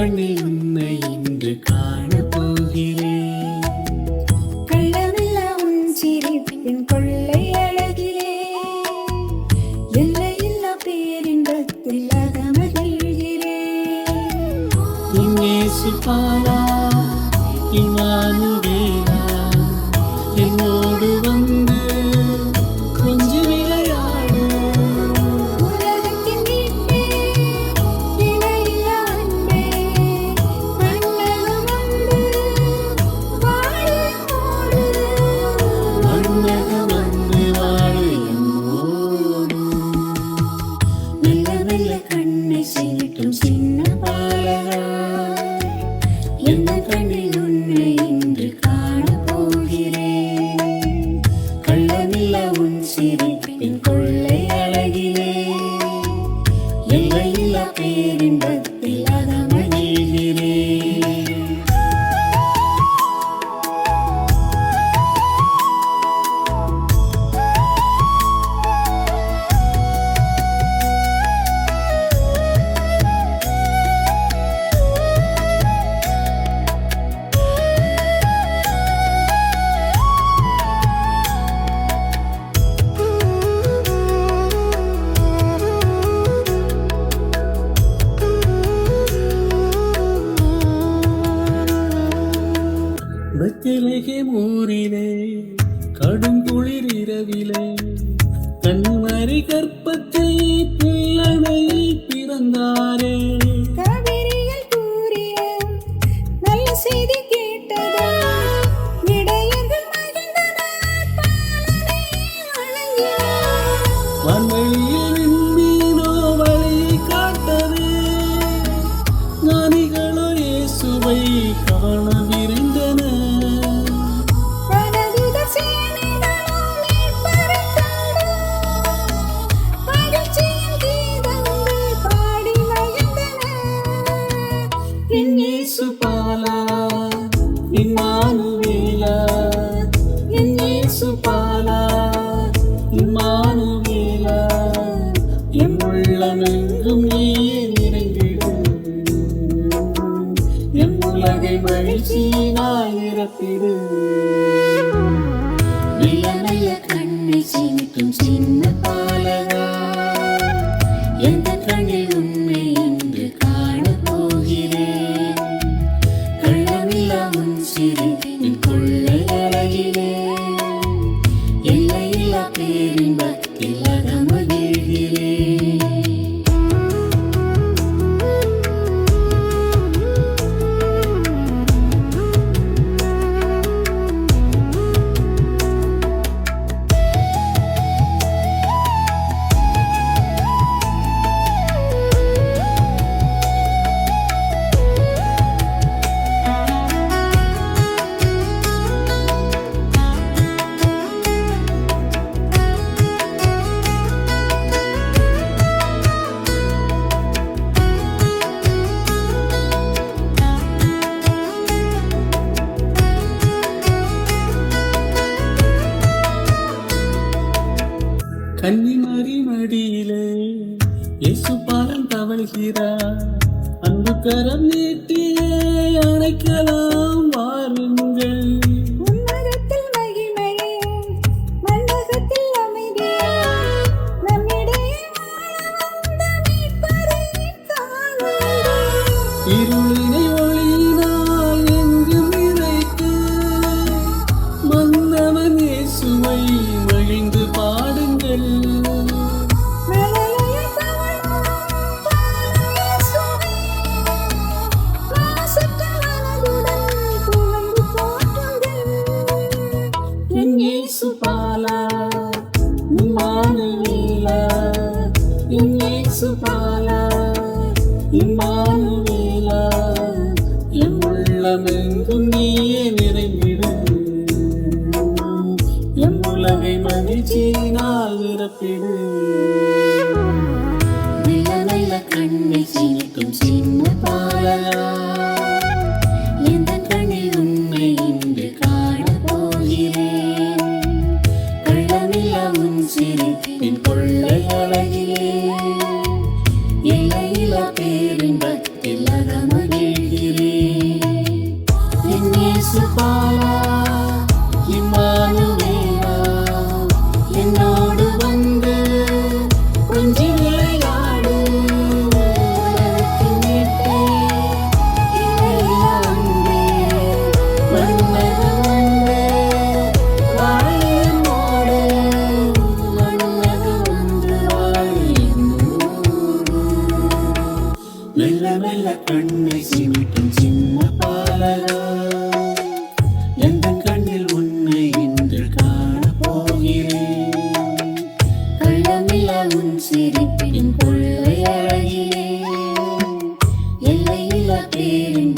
கண்ணில் உன்னை இன்று காணப் போகிறேன். கள்ளமில்லா உன் சிரிப்பின் கொள்ளை அழகிலே எல்லையில்லா பேரின்பத்தில் அகமகிழ்கிறேன். என் இயேசு பாலா இம்மானுவேலா என்னோடு வந்து கொஞ்சி விளையாடு. உலகத்தின் மீட்பே, இணையில்லா அன்பே, மன்னகம் வந்து வாழு என்னோடு. மன்னகம் வந்து வாழு என்னோடு. மெல்ல மெல்ல கண்ணை சிமிட்டும் சின்ன பாலகா, எந்த கண்ணில் உன்னை இன்று காணப் போகிறேன். கள்ளமில்லா உன் சிரிப்பின் கொள்ளை அழகிலே எல்லையில்லா பேரின்பத்தில் அகமகிழ்கிறேன். பெத்லகேம் ஊரிலே கடும் குளிர் இரவிலே கன்னிமரி கற்பத்தில் பிள்ளை பிறந்தாரே. காவிரியில் கூறிய நல்ல செய்தி கேட்டதா, இடையர்கள் மகிழ்ந்தனர், பாலனை வணங்கினர். வான்வெளியில் விண்மீனோ வழியை காட்டவே ஞானிகளோ இயேசுவை காண விரைந்தனர். வானதூதர் சேனைகளோ மீட்பரைக் கண்டு மகிழ்ச்சியின் கீதங்கள் பாடி மகிழ்ந்தனர். என் இயேசு பாலா இம்மானுவேலா, என் இயேசு பாலா இம்மானுவேலா, என் உள்ளமெங்கும் நீயே நிறைந்திடு. என் உலகை மகிழ்ச்சியினால் நிரப்பிடு. மெல்ல மெல்ல கண்ணை சிமிட்டும் சின்ன பாலகா, எந்த கண்ணில் உன்னை இன்று காணப் போகிறேன். கள்ளமில்லா உன் சிரிப்பின் கொள்ளை அழகிலே எல்லையில்லா பேரின்பத்தில் அகமகிழ்கிறேன். கன்னிமரி மடியிலே இயேசு பாலன் தவழ்கிறார். அன்பு கரம் நீட்டியே அணைக்கலாம் வாருங்கள். உன்னதத்தில் மகிமையே, மண்டகத்தில் அமைதியே, நம்மிடையே வாழ வந்த மீட்பரைக் காணுங்கள். இருளினை ஒளியினால் எங்கும் நிறைத்து மன்னவன் இயேசுவை மகிழ்ந்து பாடுங்கள். மழலையில் தவழும் பாலன் இயேசுவே, மாசற்ற மனதுடன் புகழ்ந்து போற்றுங்கள். என் இயேசு பாலா இம்மானுவேலா, என் இயேசு பாலா இம்மானுவேலா, என் உள்ளமெங்கும் நீயே நிறைந்திடு. என் உலகை மகிழ்ச்சியினால் நிரப்பிடு. மெல்ல மெல்ல கண்ணை சிமிட்டும் சின்ன பாலகா, எந்த கண்ணில் உன்னை இன்று காணப் போகிறேன். கள்ளமில்லா உன் சிரிப்பின் கொள்ளை அழகிலே எல்லையில்லா பேரின்பத்தில் அகமகிழ்கிறேன். இயேசு பாலா இம்மானுவேலா என்னோடு வந்து கொஞ்சி விளையாடு உலகத்தின் மீட்பே, இணையில்லா அன்பே, மன்னகம் வந்து வாழ என்னோடு மன்னகம் வந்து வாழ என்னோடு. மெல்ல மெல்ல கண்ணை சிமிட்டும் சின்ன பாலகா எந்தன் கண்ணில் உன்னை இன்று காணப் போகிறேன் கள்ளமில்லா உன் சிரிப்பின் கொள்ளை அழகிலே, எல்லையில்லா பேரின்